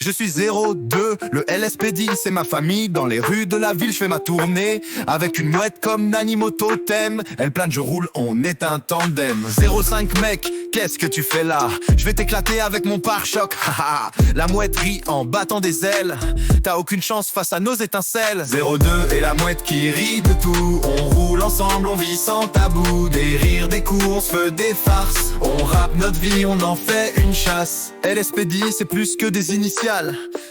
Je suis 02, le LSPD, c'est ma famille. Dans les rues de la ville, je fais ma tournée. Avec une mouette comme Nanimo Totem. Elle plane, je roule, on est un tandem. 05 mec, qu'est-ce que tu fais là? Je vais t'éclater avec mon pare-choc. Haha, la mouette rit en battant des ailes. T'as aucune chance face à nos étincelles. 02 et la mouette qui rit de tout. On roule ensemble, on vit sans tabou. Des rires, des coups, on se fait des farces. On rappe notre vie, on en fait une chasse. LSPD, c'est plus que des initiales.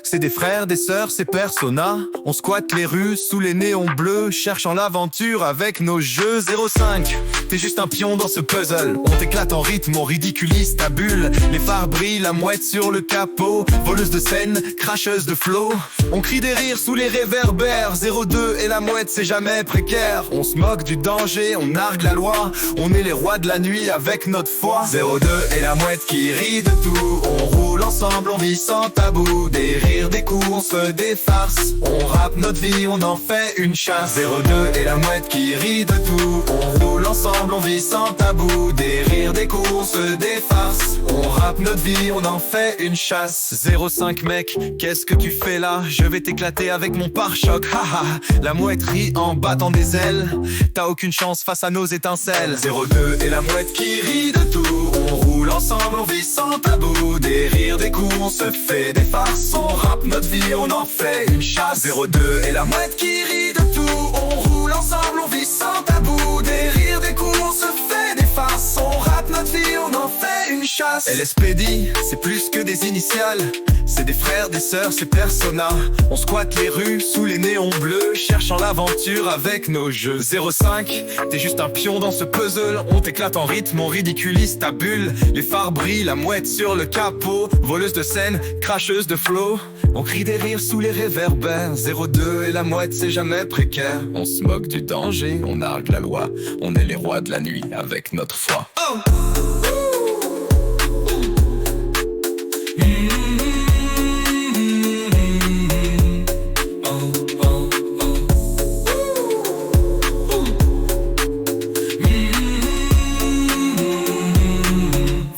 C'est des frères, des sœurs, c'est Persona. On squatte les rues sous les néons bleus, cherchant l'aventure avec nos jeux. 05, t'es juste un pion dans ce puzzle. On t'éclate en rythme, on ridiculise ta bulle. Les phares brillent, la mouette sur le capot. Voleuse de scène, cracheuse de flow. On crie des rires sous les réverbères. 02 et la mouette, c'est jamais précaire. On se moque du danger, on nargue la loi. On est les rois de la nuit avec notre foi. 02 et la mouette qui rit de tout. On roule ensemble, on vit sans tabou. Des rires, des coups, on se fait des farces. On rappe notre vie, on en fait une chasse. 02 et la mouette qui rit de tout. On roule ensemble, on vit sans tabou. Des rires, des coups, on se fait des farces. On rappe notre vie, on en fait une chasse. 05 mec, qu'est-ce que tu fais là? Je vais t'éclater avec mon pare-choc. Haha, la mouette rit en battant des ailes. T'as aucune chance face à nos étincelles. 02 et la mouette qui rit de tout. On roule ensemble, on vit sans tabou. Des rires, des coups, on se fait des farces. On rappe notre vie, on en fait une chasse. 02 et la mouette qui rit de tout. On roule ensemble, on vit sans tabou. Des rires, des coups, on se fait des farces. On rappe notre vie, on en fait une chasse. LSPD, c'est plus que des initiales. C'est des frères, des sœurs, c'est Persona. On squatte les rues sous les néons bleus, cherchant l'aventure avec nos jeux. 05, t'es juste un pion dans ce puzzle. On t'éclate en rythme, on ridiculise ta bulle. Les phares brillent, la mouette sur le capot. Voleuse de scène, cracheuse de flow. On crie des rires sous les réverbères. 02 et la mouette, c'est jamais précaire. On se moque du danger, on nargue la loi. On est les rois de la nuit avec notre foi. Oh!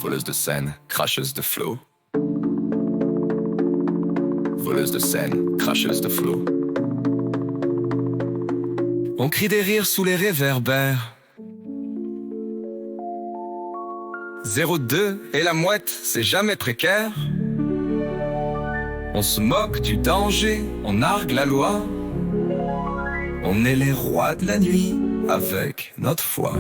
Voleuse de scène, cracheuse de flow. Voleuse de scène, cracheuse de flow. On crie des rires sous les réverbères. 02 et la mouette, c'est jamais précaire. On se moque du danger, on nargue la loi. On est les rois de la nuit avec notre foi.